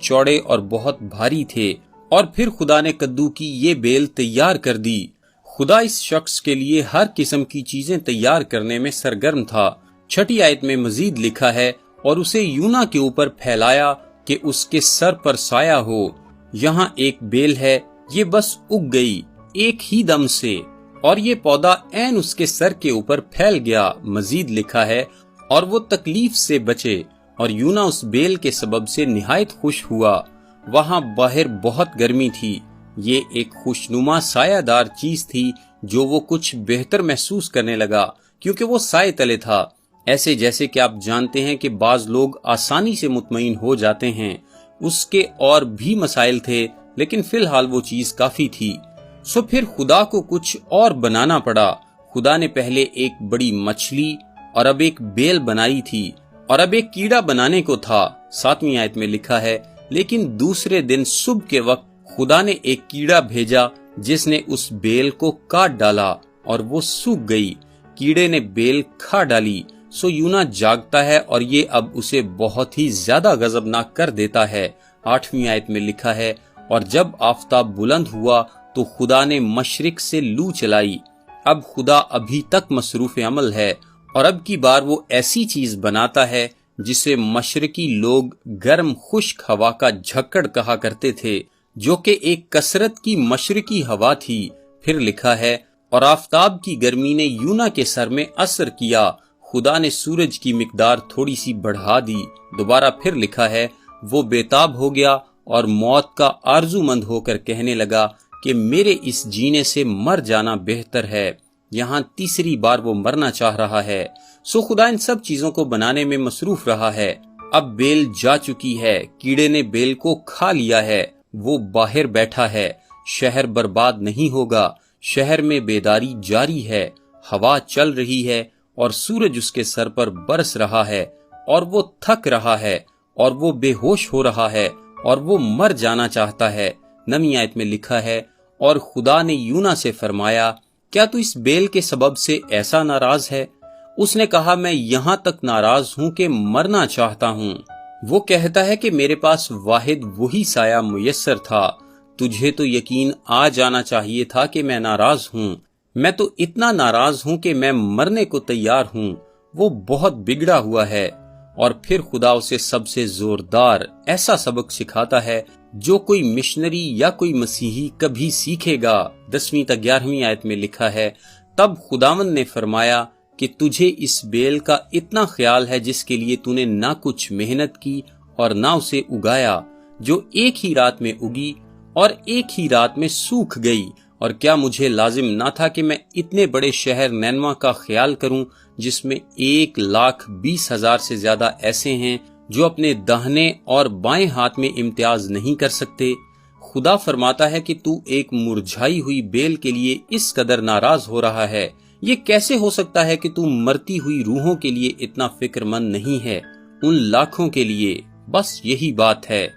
चौड़े और बहुत भारी थे, और फिर खुदा ने कद्दू की ये बेल तैयार कर दी। खुदा इस शख्स के लिए हर किस्म की चीजें तैयार करने में सरगर्म था। 6 आयत में मजीद लिखा है, और उसे यूना के ऊपर फैलाया कि उसके सर पर साया हो। यहाँ एक बेल है, ये बस उग गई एक ही दम से, और ये पौधा ऐन उसके सर के ऊपर फैल गया। मजीद लिखा है, और वो तकलीफ से बचे, और यूना उस बेल के सबब से निहायत खुश हुआ। वहाँ बाहर बहुत गर्मी थी। ये एक खुशनुमा सायादार चीज थी जो वो कुछ बेहतर महसूस करने लगा, क्योंकि वो साए तले था। ऐसे जैसे कि आप जानते हैं कि बाज लोग आसानी से मुतमईन हो जाते हैं। उसके और भी मसाइल थे, लेकिन फिलहाल वो चीज काफी थी। सो फिर खुदा को कुछ और बनाना पड़ा। खुदा ने पहले एक बड़ी मछली और अब एक बेल बनाई थी, और अब एक कीड़ा बनाने को था। 7वीं आयत में लिखा है, लेकिन दूसरे दिन सुबह के वक्त खुदा ने एक कीड़ा भेजा जिसने उस बेल को काट डाला, और वो सूख गई। कीड़े ने बेल खा डाली। सो यूना जागता है, और ये अब उसे बहुत ही ज्यादा गजबनाक कर देता है। 8वीं आयत में लिखा है, और जब आफताब बुलंद हुआ तो खुदा ने मशरिक से लू चलाई। अब खुदा अभी तक मसरूफ अमल है, और अब की बार वो ऐसी चीज बनाता है जिसे मशरकी लोग गर्म खुश्क हवा का झक्कड़ कहा करते थे, जो कि एक कसरत की मशरकी हवा थी। फिर लिखा है, और आफताब की गर्मी ने यूना के सर में असर किया। खुदा ने सूरज की मिकदार थोड़ी सी बढ़ा दी। दोबारा फिर लिखा है, वो बेताब हो गया और मौत का आरजूमंद होकर कहने लगा कि मेरे इस जीने से मर जाना बेहतर है। यहाँ तीसरी बार वो मरना चाह रहा है। सो खुदा इन सब चीजों को बनाने में मसरूफ रहा है। अब बेल जा चुकी है, कीड़े ने बेल को खा लिया है, वो बाहर बैठा है। शहर बर्बाद नहीं होगा, शहर में बेदारी जारी है। हवा चल रही है और सूरज उसके सर पर बरस रहा है, और वो थक रहा है, और वो बेहोश हो रहा है, और वो मर जाना चाहता है। 9वीं आयत में लिखा है, और खुदा ने यूना से फरमाया, क्या तू इस बेल के सबब से ऐसा नाराज है? उसने कहा, मैं यहाँ तक नाराज हूँ कि मरना चाहता हूँ। वो कहता है कि मेरे पास वाहिद वही साया मुयस्सर था। तुझे तो यकीन आ जाना चाहिए था कि मैं नाराज हूँ। मैं तो इतना नाराज हूँ कि मैं मरने को तैयार हूँ। वो बहुत बिगड़ा हुआ है। और फिर खुदा उसे सबसे जोरदार ऐसा सबक सिखाता है जो कोई मिशनरी या कोई मसीही कभी सीखेगा। 10वीं तक 11वीं आयत में लिखा है, तब खुदावंद ने फरमाया कि तुझे इस बेल का इतना ख्याल है जिसके लिए तूने ना कुछ मेहनत की और ना उसे उगाया, जो एक ही रात में उगी और एक ही रात में सूख गई। और क्या मुझे लाजिम ना था कि मैं इतने बड़े शहर नैनवा का ख्याल करूं जिसमें 1,20,000 से ज्यादा ऐसे हैं जो अपने दाहिने और बाएं हाथ में इम्तियाज नहीं कर सकते। खुदा फरमाता है कि तू एक मुरझाई हुई बेल के लिए इस कदर नाराज हो रहा है। ये कैसे हो सकता है कि तू मरती हुई रूहों के लिए इतना फिक्रमंद नहीं है, उन लाखों के लिए। बस यही बात है।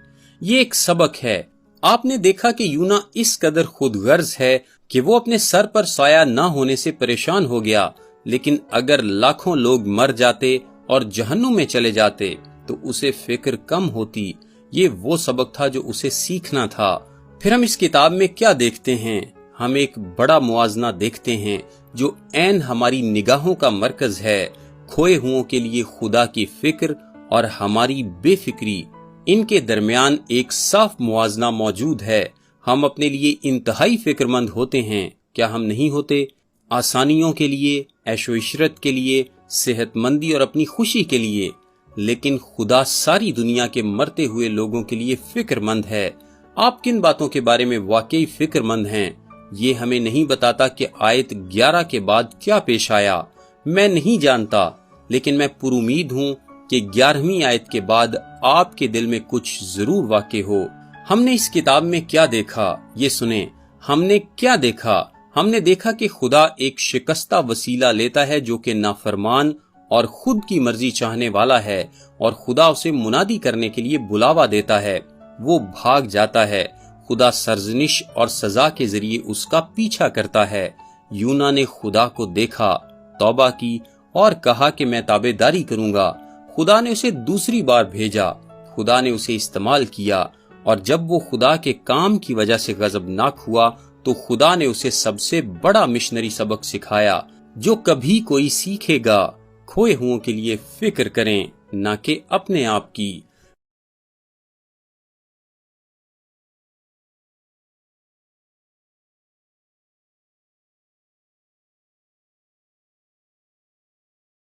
ये एक सबक है। आपने देखा कि यूना इस कदर खुदगर्ज है कि वो अपने सर पर साया न होने से परेशान हो गया। लेकिन अगर लाखों लोग मर जाते और जहन्नुम में चले जाते तो उसे फिक्र कम होती। ये वो सबक था जो उसे सीखना था। फिर हम इस किताब में क्या देखते हैं? हम एक बड़ा मुआजना देखते हैं जो ऐन हमारी निगाहों का मरकज है। खोए हुओं के लिए खुदा की फिक्र और हमारी बेफिक्री, इनके दरमियान एक साफ मुआजना मौजूद है। हम अपने लिए इंतहाई फिक्रमंद होते हैं, क्या हम नहीं होते? आसानियों के लिए, ऐशो इशरत के लिए, सेहतमंदी और अपनी खुशी के लिए। लेकिन खुदा सारी दुनिया के मरते हुए लोगों के लिए फिक्रमंद है। आप किन बातों के बारे में वाकई फिक्रमंद हैं? ये हमें नहीं बताता कि आयत 11 के बाद क्या पेश आया। मैं नहीं जानता, लेकिन मैं पुरुमीद हूँ कि 11वीं आयत के बाद आपके दिल में कुछ जरूर वाक़े हो। हमने इस किताब में क्या देखा? ये सुने। हमने क्या देखा? हमने देखा कि खुदा एक शिकस्ता वसीला लेता है जो कि नाफरमान और खुद की मर्जी चाहने वाला है, और खुदा उसे मुनादी करने के लिए बुलावा देता है। वो भाग जाता है। खुदा सरजनिश और सजा के जरिए उसका पीछा करता है। यूना ने खुदा को देखा, तौबा की और कहा कि मैं ताबेदारी करूंगा। खुदा ने उसे दूसरी बार भेजा। خدا نے اسے استعمال کیا، اور جب وہ خدا کے کام کی وجہ سے غضبناک ہوا تو خدا نے اسے سب سے بڑا مشنری سبق سکھایا جو کبھی کوئی سیکھے گا۔ کھوئے ہوں کے لیے فکر کریں، نہ کہ اپنے آپ کی۔